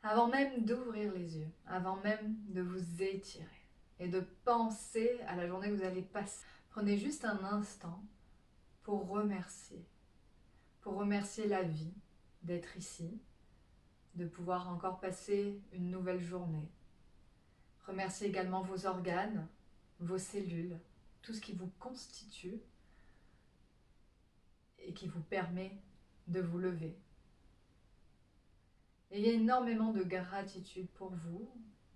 Avant même d'ouvrir les yeux, avant même de vous étirer et de penser à la journée que vous allez passer, prenez juste un instant pour remercier la vie d'être ici, de pouvoir encore passer une nouvelle journée. Remerciez également vos organes, vos cellules, tout ce qui vous constitue et qui vous permet de vous lever. Ayez énormément de gratitude pour vous,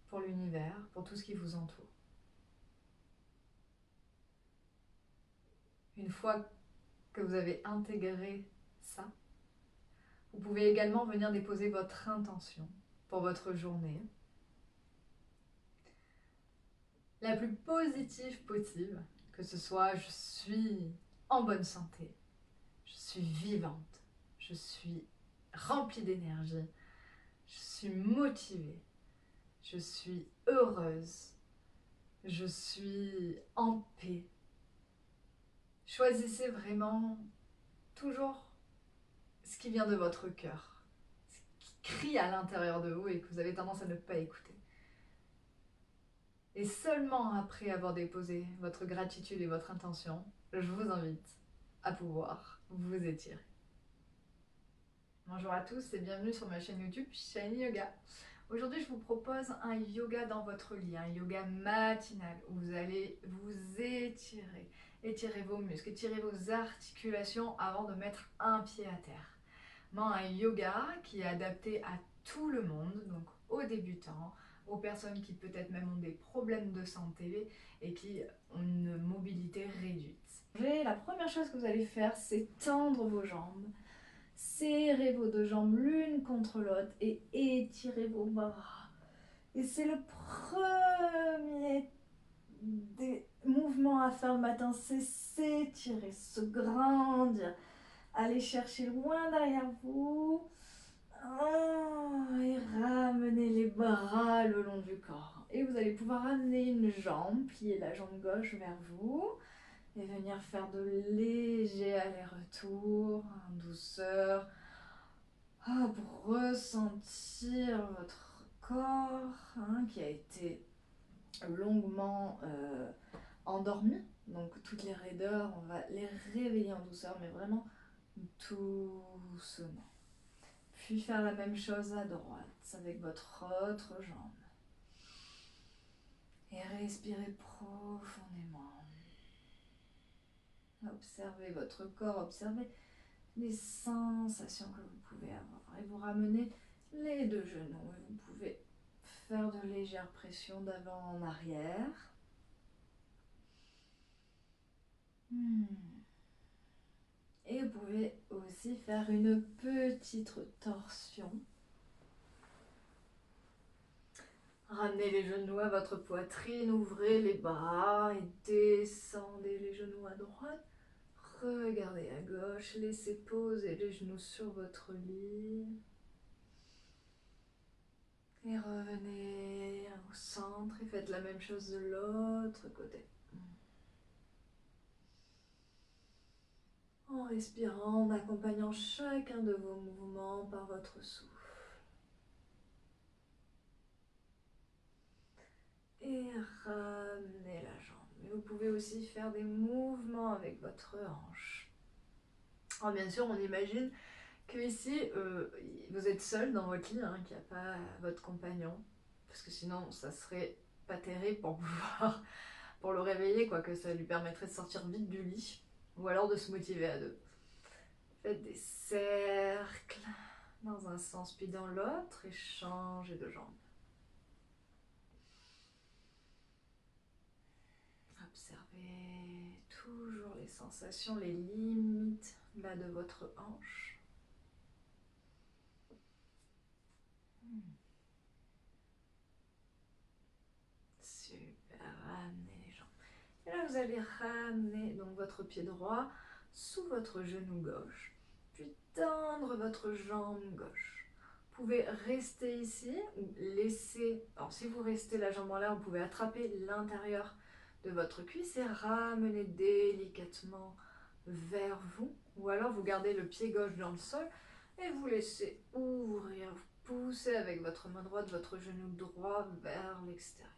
pour l'univers, pour tout ce qui vous entoure. Une fois que vous avez intégré ça, vous pouvez également venir déposer votre intention pour votre journée, la plus positive possible, que ce soit je suis en bonne santé, je suis vivante, je suis remplie d'énergie, je suis motivée, je suis heureuse, je suis en paix. Choisissez vraiment toujours ce qui vient de votre cœur, ce qui crie à l'intérieur de vous et que vous avez tendance à ne pas écouter. Et seulement après avoir déposé votre gratitude et votre intention, je vous invite à pouvoir vous étirer. Bonjour à tous et bienvenue sur ma chaîne YouTube Shiny Yoga. Aujourd'hui, je vous propose un yoga dans votre lit, un yoga matinal où vous allez vous étirer, étirer vos muscles, étirer vos articulations avant de mettre un pied à terre. Un yoga qui est adapté à tout le monde, donc aux débutants, aux personnes qui peut-être même ont des problèmes de santé et qui ont une mobilité réduite. La première chose que vous allez faire, c'est tendre vos jambes. Serrez vos deux jambes l'une contre l'autre et étirez vos bras. Et c'est le premier des mouvements à faire le matin, c'est s'étirer, se grandir. Allez chercher loin derrière vous. Et ramenez les bras le long du corps. Et vous allez pouvoir amener une jambe, plier la jambe gauche vers vous et venir faire de légers allers-retours en douceur pour ressentir votre corps qui a été longuement endormi. Donc toutes les raideurs, on va les réveiller en douceur, mais vraiment doucement. Puis faire la même chose à droite avec votre autre jambe. Et respirez profondément. Observez votre corps, observez les sensations que vous pouvez avoir. Et vous ramenez les deux genoux. Et vous pouvez faire de légères pressions d'avant en arrière. Et vous pouvez aussi faire une petite torsion. Ramenez les genoux à votre poitrine, ouvrez les bras et descendez les genoux à droite. Regardez à gauche, laissez poser les genoux sur votre lit. Et revenez au centre et faites la même chose de l'autre côté. En respirant, en accompagnant chacun de vos mouvements par votre souffle. Et ramenez la jambe. Mais vous pouvez aussi faire des mouvements avec votre hanche. Alors bien sûr, on imagine que ici, vous êtes seul dans votre lit, qu'il n'y a pas votre compagnon. Parce que sinon, ça serait pas terrible pour le réveiller, quoi, que ça lui permettrait de sortir vite du lit. Ou alors de se motiver à deux. Faites des cercles dans un sens puis dans l'autre et changez de jambe. Observez toujours les sensations, les limites là de votre hanche. Super, ramenez les jambes. Et là, vous allez ramener donc votre pied droit sous votre genou gauche, puis tendre votre jambe gauche. Vous pouvez rester ici ou laisser, alors si vous restez la jambe en l'air, vous pouvez attraper l'intérieur de votre cuisse et ramener délicatement vers vous. Ou alors vous gardez le pied gauche dans le sol et vous laissez ouvrir, vous poussez avec votre main droite votre genou droit vers l'extérieur.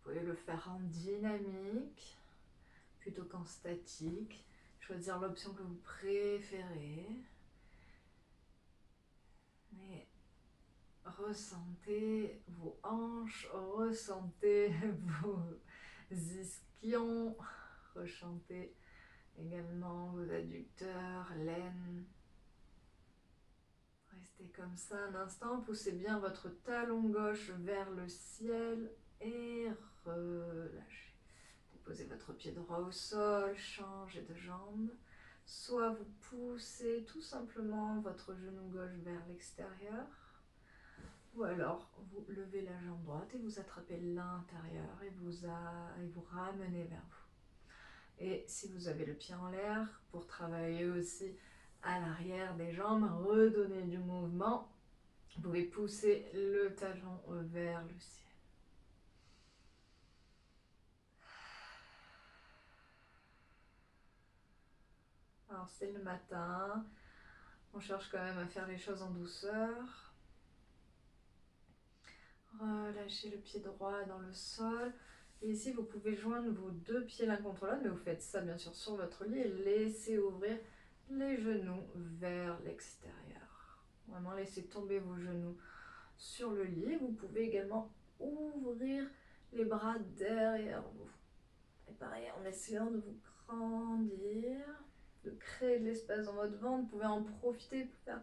Vous pouvez le faire en dynamique plutôt qu'en statique. Choisir l'option que vous préférez. Et ressentez vos hanches, ressentez vos ischions, ressentez également vos adducteurs, l'aine. Restez comme ça un instant, poussez bien votre talon gauche vers le ciel et relâchez. Déposez votre pied droit au sol, changez de jambe. Soit vous poussez tout simplement votre genou gauche vers l'extérieur, ou alors vous levez la jambe droite et vous attrapez l'intérieur et vous ramenez vers vous. Et si vous avez le pied en l'air, pour travailler aussi à l'arrière des jambes, redonner du mouvement, vous pouvez pousser le talon vers le ciel. Alors c'est le matin, on cherche quand même à faire les choses en douceur. Relâchez le pied droit dans le sol. Et ici, vous pouvez joindre vos deux pieds l'un contre l'autre, mais vous faites ça bien sûr sur votre lit et laissez ouvrir les genoux vers l'extérieur. Vraiment, laissez tomber vos genoux sur le lit. Vous pouvez également ouvrir les bras derrière vous. Et pareil, en essayant de vous grandir, de créer de l'espace dans votre ventre. Vous pouvez en profiter pour faire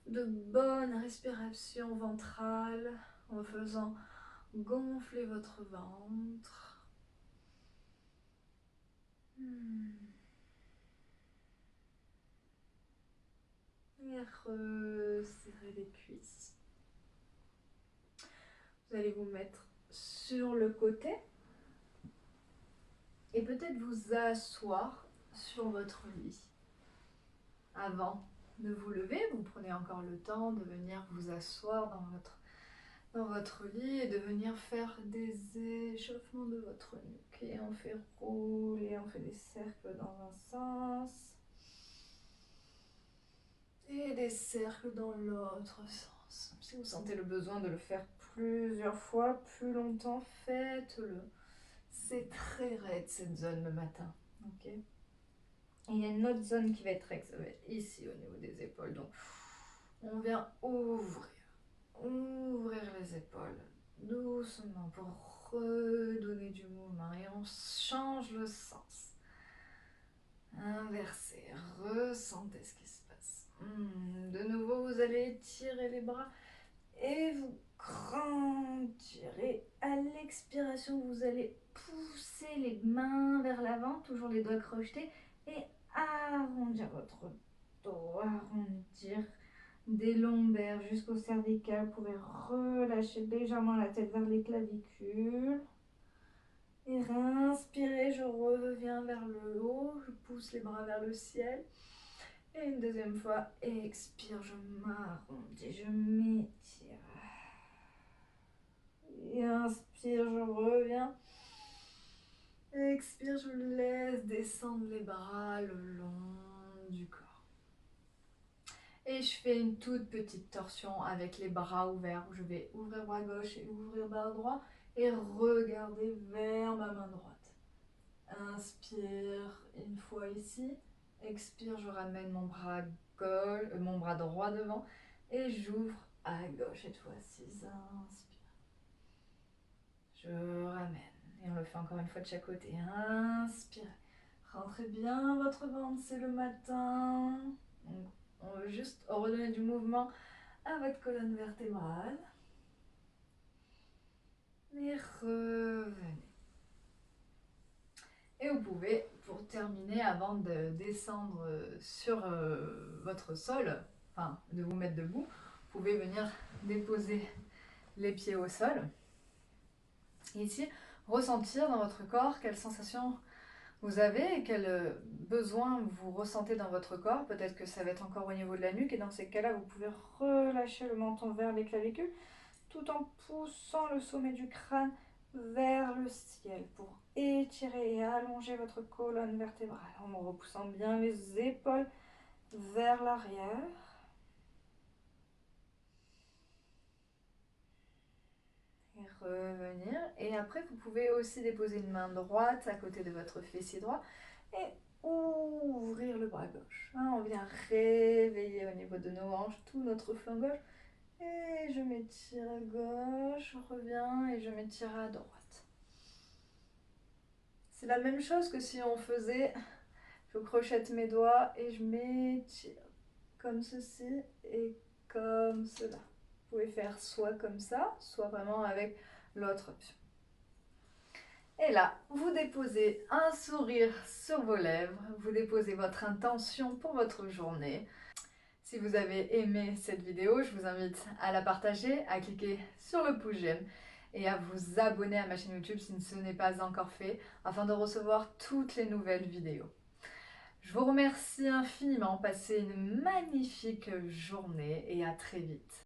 de bonnes respirations ventrales en faisant gonfler votre ventre. Et resserrez les cuisses. Vous allez vous mettre sur le côté et peut-être vous asseoir sur votre lit. Avant de vous lever, vous prenez encore le temps de venir vous asseoir dans votre lit et de venir faire des échauffements de votre nuque. Et on fait rouler, on fait des cercles dans un sens et des cercles dans l'autre sens. Si vous sentez le besoin de le faire plusieurs fois, plus longtemps, faites-le. C'est très raide cette zone le matin. Ok. Et il y a une autre zone qui va être raide, ça va être ici au niveau des épaules. Donc on vient ouvrir les épaules doucement pour redonner du mouvement et on change le sens. Inversez, ressentez ce qui se passe. De nouveau, vous allez étirer les bras et vous grandirez. À l'expiration, vous allez pousser les mains vers l'avant, toujours les doigts crochetés, et arrondir votre dos, arrondir des lombaires jusqu'au cervical. Vous pouvez relâcher légèrement la tête vers les clavicules. Et inspirez, je reviens vers le haut, je pousse les bras vers le ciel. Et une deuxième fois, expire, je m'arrondis, je m'étire. Et inspire, je reviens. Expire, je laisse descendre les bras le long du corps. Et je fais une toute petite torsion avec les bras ouverts. Je vais ouvrir bras gauche et ouvrir bras droit et regarder vers ma main droite. Inspire une fois ici. Expire, je ramène mon bras gauche, mon bras droit devant et j'ouvre à gauche cette fois-ci. Inspire. Je ramène. Et on le fait encore une fois de chaque côté. Inspire. Rentrez bien votre ventre, c'est le matin. On veut juste redonner du mouvement à votre colonne vertébrale. Et revenez. Et vous pouvez, pour terminer, avant de descendre sur votre sol, enfin de vous mettre debout, vous pouvez venir déposer les pieds au sol. Et ici, ressentir dans votre corps quelles sensations vous avez et quels besoins vous ressentez dans votre corps. Peut-être que ça va être encore au niveau de la nuque et dans ces cas-là, vous pouvez relâcher le menton vers les clavicules tout en poussant le sommet du crâne vers le ciel pour étirer et allonger votre colonne vertébrale en repoussant bien les épaules vers l'arrière. revenir. Et après, vous pouvez aussi déposer une main droite à côté de votre fessier droit et ouvrir le bras gauche. Hein, on vient réveiller au niveau de nos hanches tout notre flanc gauche. Et je m'étire à gauche, je reviens et je m'étire à droite. C'est la même chose que si on faisait, je crochette mes doigts et je m'étire comme ceci et comme cela. Vous pouvez faire soit comme ça, soit vraiment avec l'autre option. Et là, vous déposez un sourire sur vos lèvres, vous déposez votre intention pour votre journée. Si vous avez aimé cette vidéo, je vous invite à la partager, à cliquer sur le pouce j'aime et à vous abonner à ma chaîne YouTube si ce n'est pas encore fait, afin de recevoir toutes les nouvelles vidéos. Je vous remercie infiniment, passez une magnifique journée et à très vite.